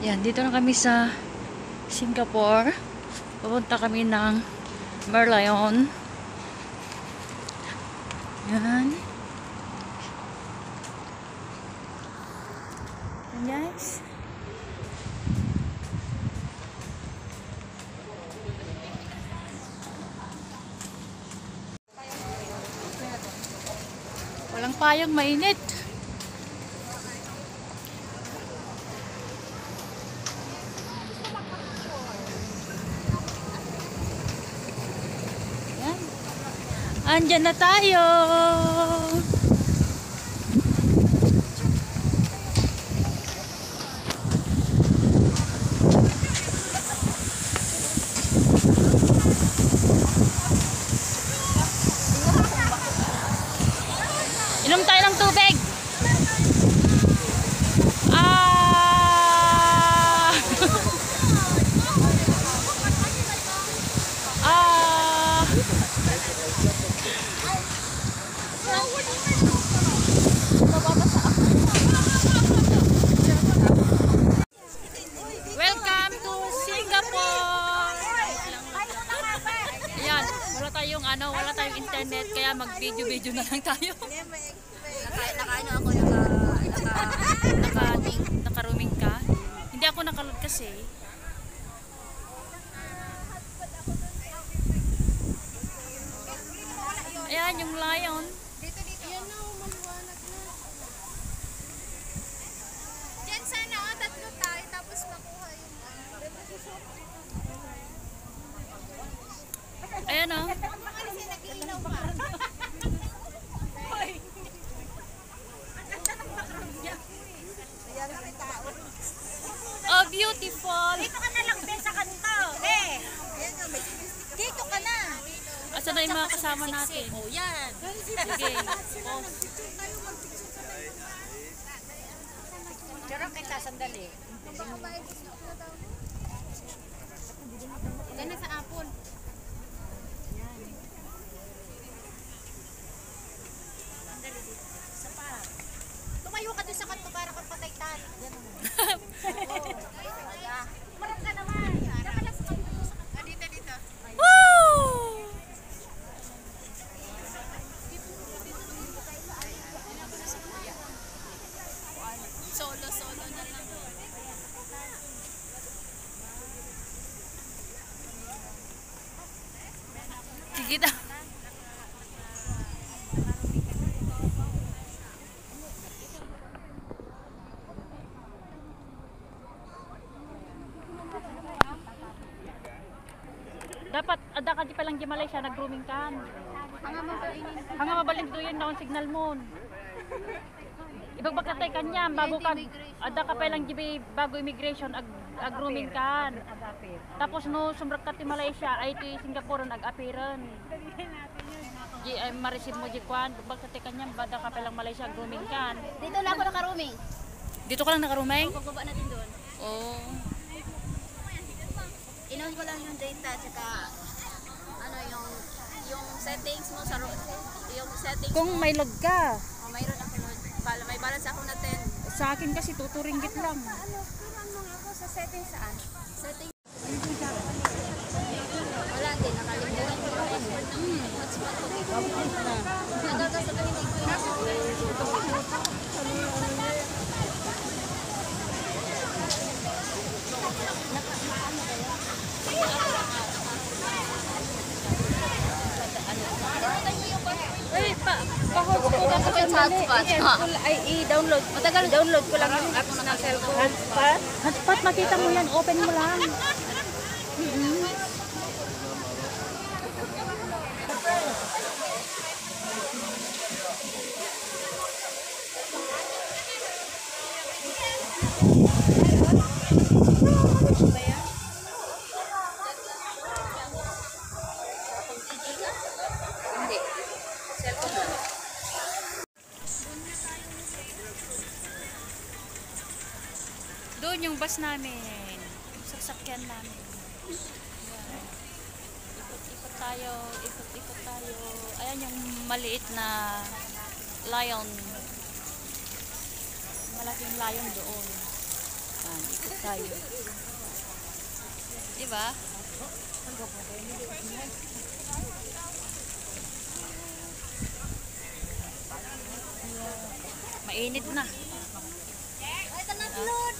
Yan, dito na kami sa Singapore. Pupunta kami ng Merlion. Yan. Yan guys. Walang payong, mainit. Yan. Andyan na tayo. Inom tayo ng tubig. Welcome to Singapore. Ayan, wala tayong internet kaya mag-video na lang tayo. Naka-roaming ka? Hindi ako nakaload kasi. Ayan, yung lion. Ayan na, maliwanag na. Diyan sana, tatlo tayo, tapos makuha yung Ayan o. kasi nag-iinaw pa. Oh, beautiful. Dito ka na lang din sa kanto. Dito ka na. Asan na yung mga kasama natin? Oh, yan. Sige. Oh. Charot kita, sandali. Diyan na sa apple. Tumayo ka doon sa kanto para kang patay-tay. Marap ka naman. Diyan ka lang sa kanto. Dito. Woo! Solo na lang. Sige na. Dapat ada ka di palang di Malaysia nag-grooming kan. Hanga mabalin doon na signal mo. Ibag bakatay kanya bago ka ada ka palang di bago immigration ag-grooming kan. Tapos no sumrak ka ti Malaysia ay ti Singapore ag-apiran. Di ay ma-receive mo di kwan bakatay kanya bada ka palang Malaysia ag-grooming kan. Dito lang ako naka-roaming. Dito ka lang naka-roaming? Pagbaba natin doon. Oh. Inon ko lang yung data tsaka ano yung settings mo sa yung settings Kung may log ka, mayroon ako may balance ako na 10. sa akin kasi tuturinggit lang. Turuan mo nga ako sa settings saan? Settings. Wala din nakalimutan ko yung hotspot ko. Nagagas na hindi ko. Ay, pa-hotspot ako sa Hotspot. ay i-download. Matagal download ko lang yung app ng cellphone. Hotspot? Hotspot, makita mo yan. Open mo lang. Hindi. Cellphone lang. Doon yung bus namin. Yung sasakyan namin. Ayan. Ikot-ikot tayo. Ikot-ikot tayo. Ayan yung maliit na lion. Malaking lion doon. Ayan, ikot tayo. Diba? Mainit na. Ay, tanatulod!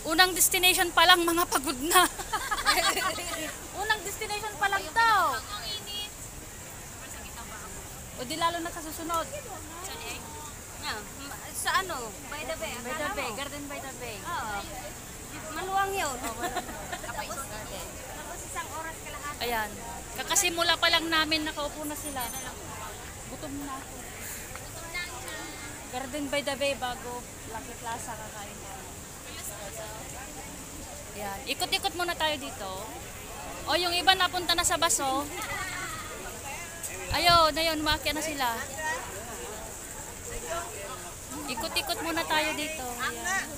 Unang destination pa lang, mga pagod na. Unang destination pa lang daw. O di lalo na sa susunod. Sa ano? By the Bay. By the Bay, Garden by the Bay. Oo. Maluwang yun. Tapos isang oras ka lahat. Ayan. Kakasimula pa lang namin, nakaupo na sila. Gutom na ako. Garden by the Bay bago Lucky Plaza kakain tayo. Ayan. Ikot-ikot muna tayo dito. O yung iba napunta na sa baso. Ayaw, na yun, umakyat na sila. Ikot-ikot muna tayo dito. Ayan.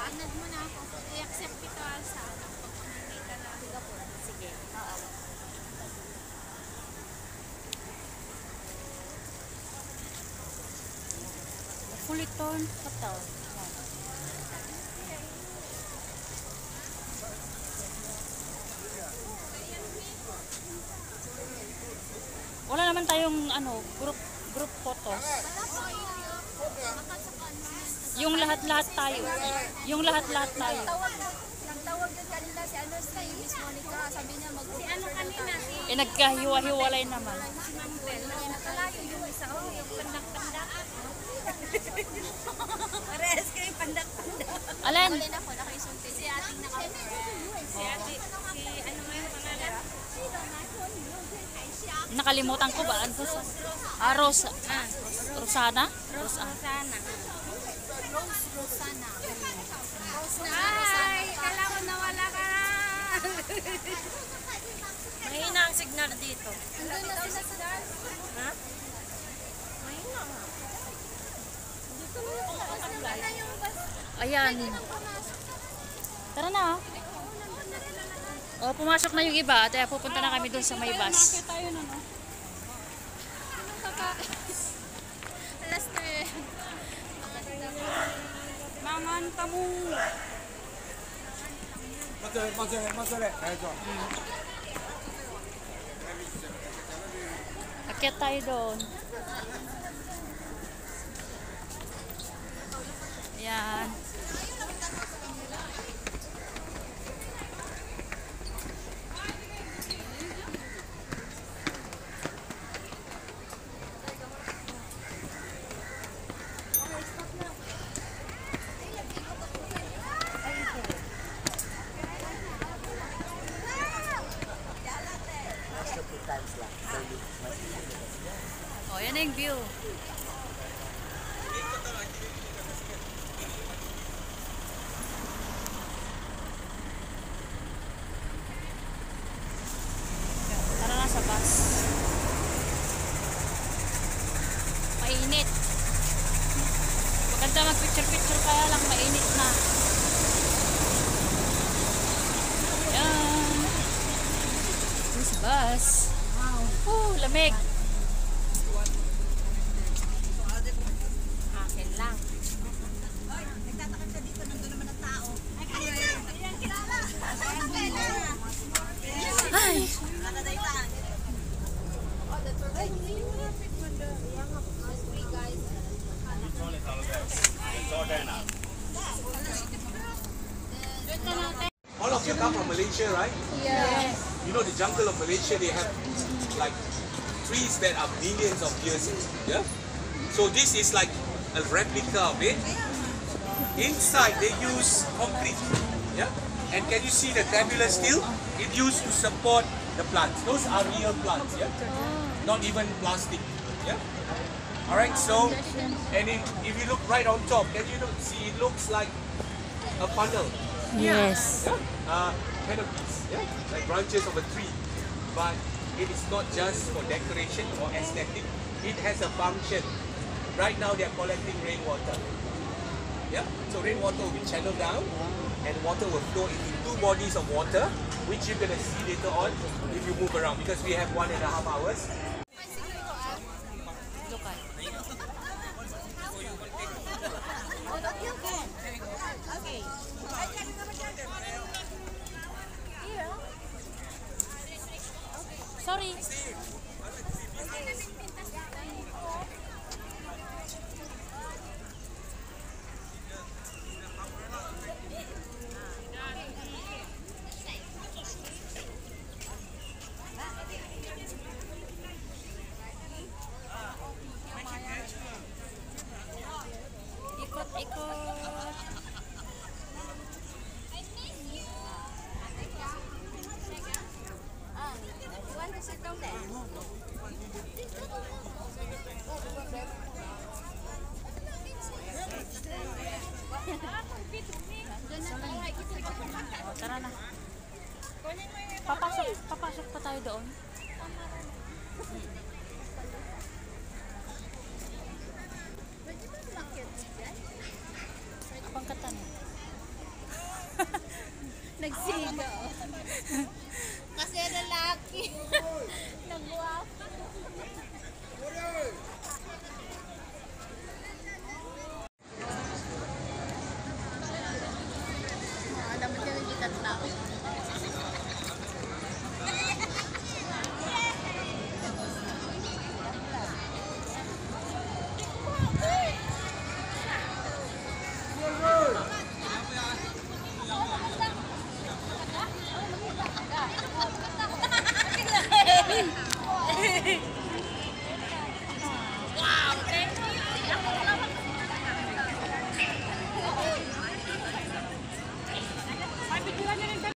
Anad mo na ako. I-accept kita sa pag kumikita na Singapore. Sige. Oo. Kuliton. Kataw. Wala naman tayong group photos. Yung lahat-lahat tayo. Yung lahat-lahat tayo. Nagtawag din kanina si Miss Monica. Sabi niya mag-group kanina. Eh nagkahiwa-hiwalay naman. Si Ma'am Bel. Nakalayo yung isa. Yung pandak-pandak. Parehas kayong pandak-pandak. Alin? Wala na po. Nakaisunti. Si ating naka-cover. Si ate. Si ano nga yung pangalan? Nakalimutan ko ba? Ano sa? Rosa. Rosana? Rosana. Rosana. Ay, kala ko nawala ka na. Mahina ang signal dito. Nandun na sila sa daan. Ha? Mahina nga. Dito mo yung pumasok na yung bus. Ayan. Tara na. O, pumasok na yung iba. At pupunta na kami dun sa may bus. Tayo na, no? Alas na eh. Mamanta mo. Akyat tayo doon. Ayan. Oh, yan na yung view. Tara na sa bus. Mainit. Maganda mag-picture-picture kaya lang mainit na. Yan. This bus. Wow. Lamig. Akin lang. Nagtatakam ka dito, nandun naman ang tao. Ay, you come from Malaysia, right? Yeah. You know the jungle of Malaysia, they have like trees that are millions of years old. Yeah. So this is like a replica of it. Inside they use concrete. Yeah. And can you see the tabular steel? It used to support the plants. Those are real plants. Yeah. Not even plastic. Yeah. All right. So, and if you look right on top, can you see? It looks like a funnel. Yes. Yeah. Canopies. Yeah. Like branches of a tree. But it is not just for decoration or aesthetic. It has a function. Right now they are collecting rainwater. Yeah. So rainwater will be channeled down, and water will flow into two bodies of water, which you're gonna see later on if you move around, because we have 1.5 hours. Sorry. Ikot-ikot. You want to sit down there? Oh, tara na. Papasok pa tayo doon. Abang katan. Nagsigaw. Kasi lalaki. Nagwap. Dapat ka nagitan tao.